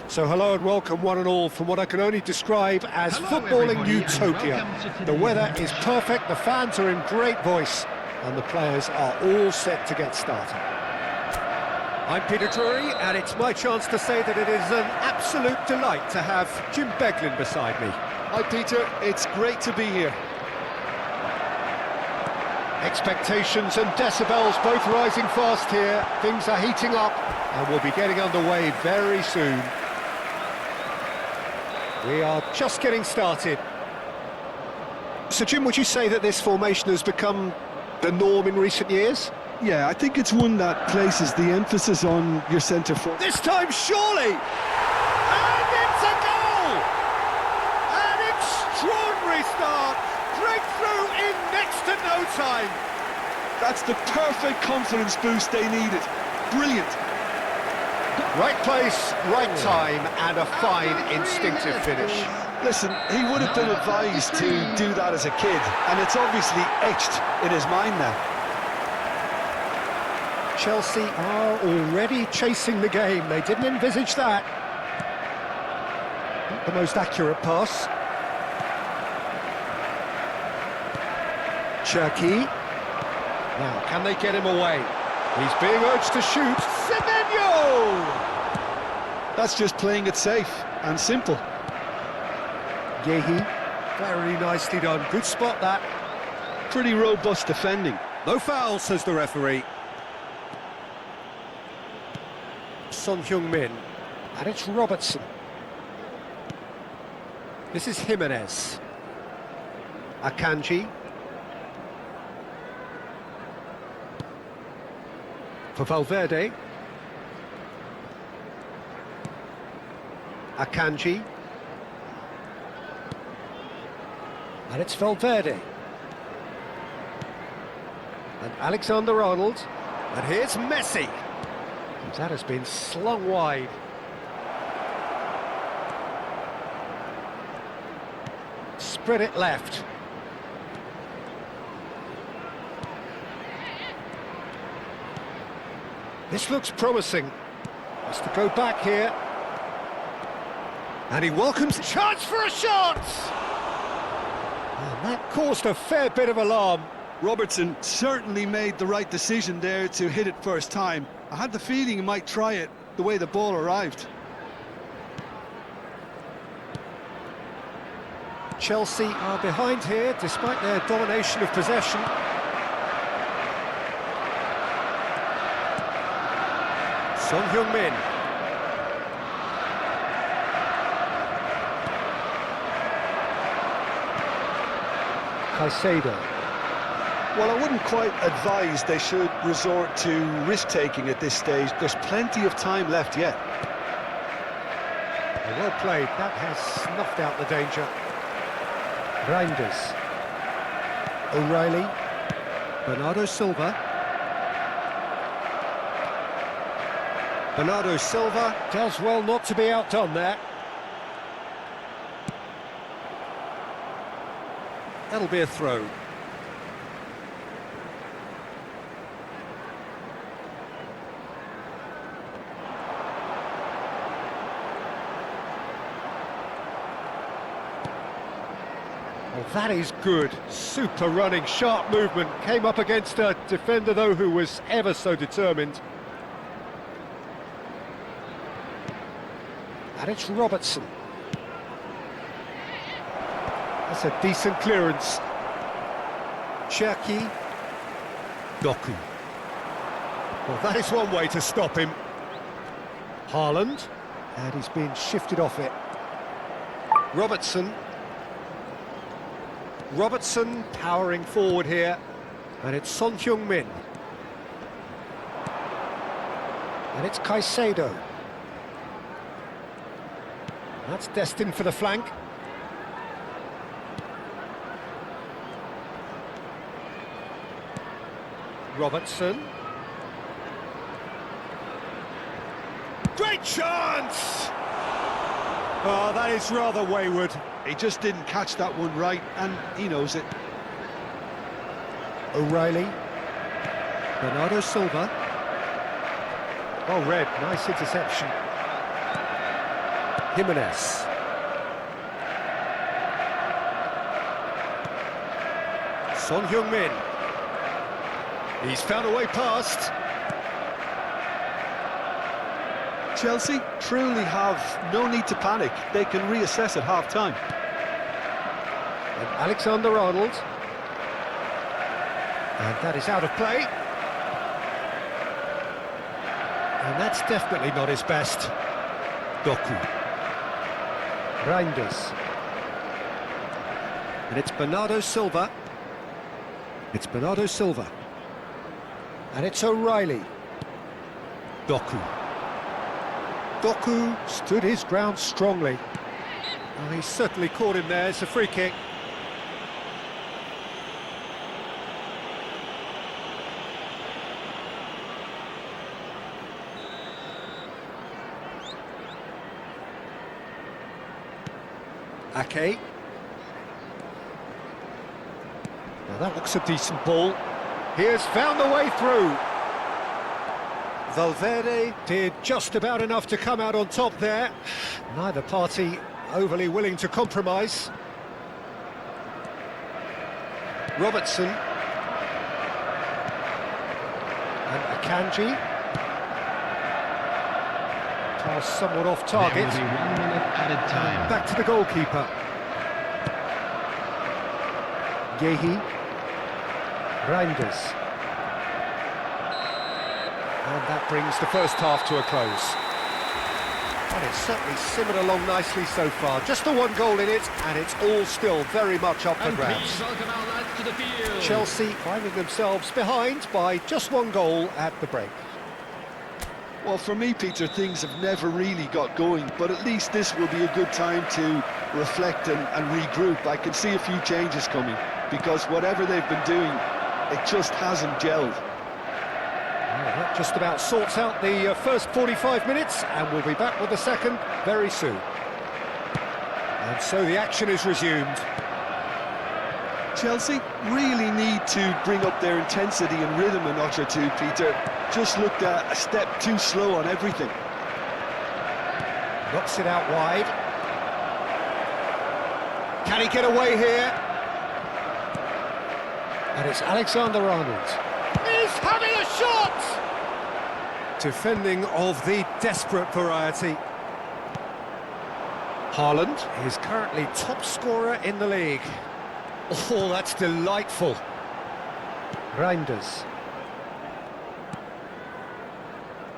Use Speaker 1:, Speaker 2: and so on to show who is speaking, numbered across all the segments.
Speaker 1: So hello and welcome one and all from what I can only describe as footballing utopia. The weather is perfect, the fans are in great voice, and the players are all set to get started. I'm Peter Drury, and it's my chance to say that it is an absolute delight to have Jim Beglin beside me.
Speaker 2: Hi Peter, it's great to be here.
Speaker 1: Expectations and decibels both rising fast here. Things are heating up, and we'll be getting underway very soon. We are just getting started. So, Jim, would you say that this formation has become the norm in recent years?
Speaker 2: Yeah, I think it's one that places the emphasis on your centre forward.
Speaker 1: This time, surely! And it's a goal! An extraordinary start! Breakthrough in next to no time!
Speaker 2: That's the perfect confidence boost they needed. Brilliant!
Speaker 1: Right place, right time, and a fine instinctive finish.
Speaker 2: Listen, he would have been advised to do that as a kid, and it's obviously etched in his mind now.
Speaker 1: Chelsea are already chasing the game. They didn't envisage that. Not the most accurate pass. Cherki. Now, can they get him away? He's being urged to shoot. Semenyo!
Speaker 2: That's just playing it safe and simple.
Speaker 1: Yehi. Very nicely done. Good spot, that.
Speaker 2: Pretty robust defending.
Speaker 1: No foul, says the referee. Son Heung-min. And it's Robertson. This is Jimenez. Akanji. For Valverde. Akanji. And it's Valverde. And Alexander-Arnold. And here's Messi. That has been slung wide. Spread it left. This looks promising. Has to go back here. And he welcomes chance for a shot! And that caused a fair bit of alarm.
Speaker 2: Robertson certainly made the right decision there to hit it first time. I had the feeling he might try it the way the ball arrived.
Speaker 1: Chelsea are behind here despite their domination of possession. Son Heung-min. Caicedo.
Speaker 2: Well, I wouldn't quite advise they should resort to risk-taking at this stage. There's plenty of time left yet.
Speaker 1: Well played. That has snuffed out the danger. Reinders. O'Reilly. Bernardo Silva. Bernardo Silva does well not to be outdone there. That'll be a throw. Well, that is good. Super running, sharp movement. Came up against a defender, though, who was ever so determined. And it's Robertson. That's a decent clearance. Cherki. Doku. Well, that is one way to stop him. Haaland. And he's been shifted off it. Robertson. Robertson powering forward here. And it's Son Heung-min. And it's Caicedo. That's destined for the flank. Robertson. Great chance! Oh, that is rather wayward.
Speaker 2: He just didn't catch that one right, and he knows it.
Speaker 1: O'Reilly. Bernardo Silva. Well read, nice interception. Jimenez. Son Heung-min. He's found a way past.
Speaker 2: Chelsea truly have no need to panic. They can reassess at half-time.
Speaker 1: And Alexander-Arnold. And that is out of play. And that's definitely not his best. Doku. Reinders. And it's Bernardo Silva. It's Bernardo Silva. And it's O'Reilly. Doku. Doku stood his ground strongly. Well, he's certainly caught him there. It's a free kick. Ake. Now that looks a decent ball. He has found the way through. Valverde did just about enough to come out on top there. Neither party overly willing to compromise. Robertson. And Akanji. Pass somewhat off target.
Speaker 3: There will be 1 minute added time.
Speaker 1: Back to the goalkeeper. Yehi. Reinders. And that brings the first half to a close. And it's certainly simmered along nicely so far. Just the one goal in it, and it's all still very much up for grabs.
Speaker 3: Please welcome our lads to the field.
Speaker 1: Chelsea finding themselves behind by just one goal at the break.
Speaker 2: Well, for me, Peter, things have never really got going, but at least this will be a good time to reflect and regroup. I can see a few changes coming, because whatever they've been doing, it just hasn't gelled.
Speaker 1: Well, that just about sorts out the first 45 minutes, and we'll be back with the second very soon. And so the action is resumed.
Speaker 2: Chelsea really need to bring up their intensity and rhythm a notch or two, Peter. Just looked a step too slow on everything.
Speaker 1: Knocks it out wide. Can he get away here? And it's Alexander-Arnold. He's having a shot! Defending of the desperate variety. Haaland is currently top scorer in the league. Oh, that's delightful. Reinders.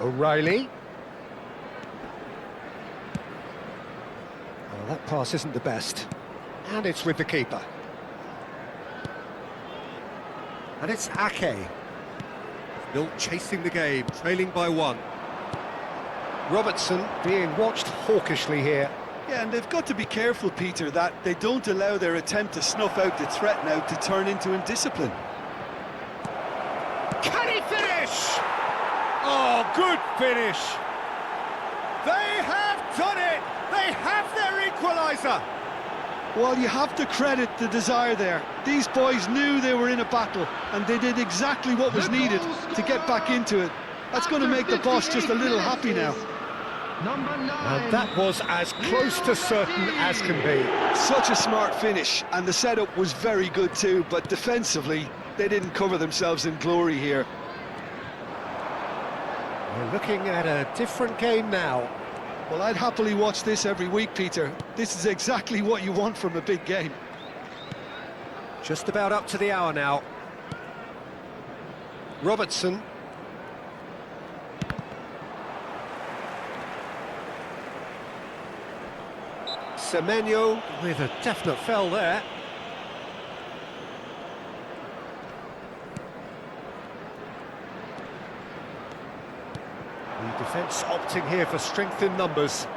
Speaker 1: O'Reilly. Well, that pass isn't the best. And it's with the keeper. And it's Ake. Still chasing the game, trailing by 1. Robertson being watched hawkishly here.
Speaker 2: Yeah, and they've got to be careful, Peter, that they don't allow their attempt to snuff out the threat now to turn into indiscipline.
Speaker 1: Can he finish? Oh, good finish. They have done it. They have their equaliser.
Speaker 2: Well, you have to credit the desire there. These boys knew they were in a battle, and they did exactly what was needed to get back into it. That's going to make the boss just a little happy now.
Speaker 3: Number 9.
Speaker 1: And that was as close to certain as can be.
Speaker 2: Such a smart finish, and the setup was very good too, but defensively, they didn't cover themselves in glory here.
Speaker 1: We're looking at a different game now.
Speaker 2: Well, I'd happily watch this every week, Peter. This is exactly what you want from a big game.
Speaker 1: Just about up to the hour now. Robertson. Semenyo with a definite foul there. The defence opting here for strength in numbers.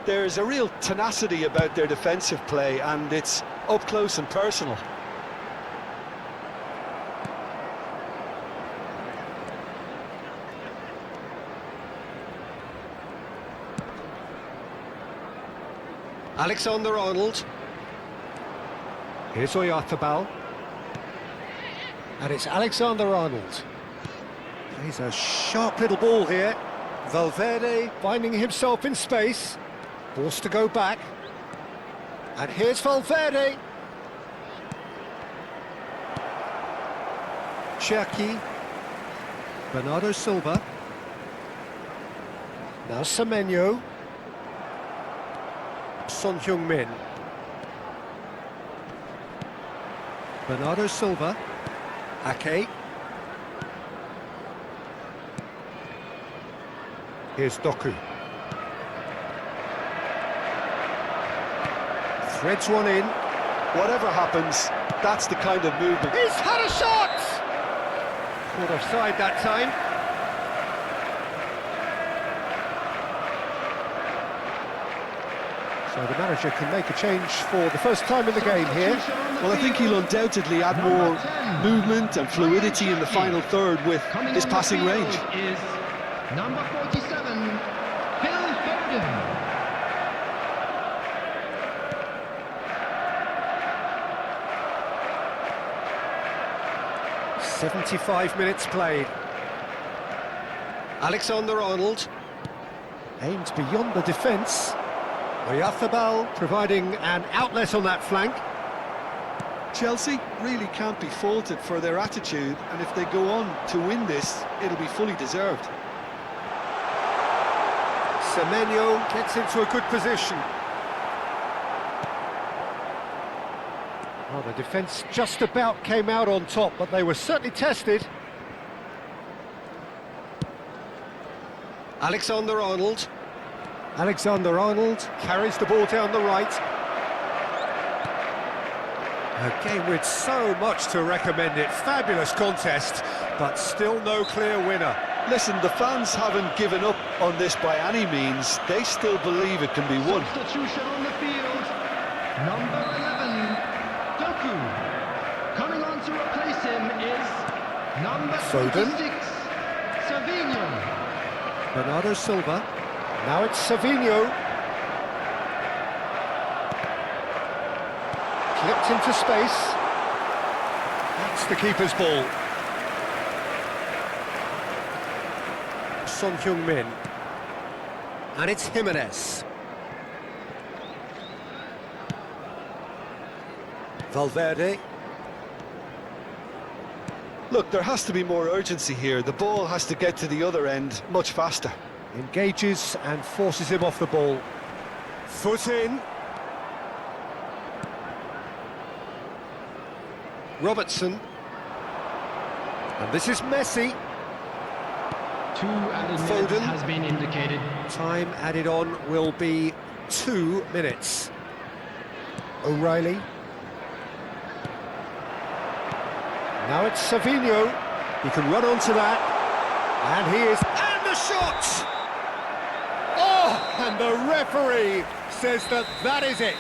Speaker 2: There's a real tenacity about their defensive play, and it's up close and personal.
Speaker 1: Alexander-Arnold. Here's Oyarzabal. And it's Alexander-Arnold. Plays a sharp little ball here. Valverde finding himself in space. Forced to go back. And here's Valverde. Cherki. Bernardo Silva. Now Semenyo. Son Heung-min. Bernardo Silva. Ake. Here's Doku. Threads one in.
Speaker 2: Whatever happens, that's the kind of movement.
Speaker 1: He's had a shot! Caught offside that time. So the manager can make a change for the first time in the game here.
Speaker 2: Well, I think he'll undoubtedly add more movement and fluidity in the final third with his passing range.
Speaker 3: Is number 47, Phil Foden.
Speaker 1: 75 minutes played. Alexander-Arnold aimed beyond the defence. Oyarzabal providing an outlet on that flank.
Speaker 2: Chelsea really can't be faulted for their attitude, and if they go on to win this, it'll be fully deserved.
Speaker 1: Semenyo gets into a good position. Well, the defence just about came out on top, but they were certainly tested. Alexander-Arnold. Alexander-Arnold carries the ball down the right. A game with so much to recommend it. Fabulous contest, but still no clear winner.
Speaker 2: Listen, the fans haven't given up on this by any means. They still believe it can be won.
Speaker 3: Substitution on the field. Number 11, Doku. Coming on to replace him is number
Speaker 1: Foden.
Speaker 3: 26, Savinho.
Speaker 1: Bernardo Silva. Now it's Savinho. Clipped into space. That's the keeper's ball. Son Heung-min. And it's Jimenez. Valverde.
Speaker 2: Look, there has to be more urgency here. The ball has to get to the other end much faster.
Speaker 1: Engages and forces him off the ball. Foot in. Robertson. And this is Messi.
Speaker 3: 2 added minutes
Speaker 1: Foden.
Speaker 3: has been indicated.
Speaker 1: Time added on will be 2 minutes. O'Reilly. Now it's Savinho. He can run onto that. And he is... And the shot! Oh, and the referee says that that is it.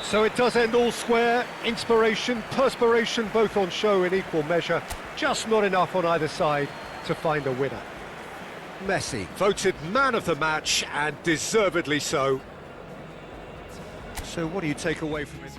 Speaker 1: So it does end all square. Inspiration, perspiration, both on show in equal measure. Just not enough on either side to find a winner. Messi, voted man of the match, and deservedly so. So what do you take away from it?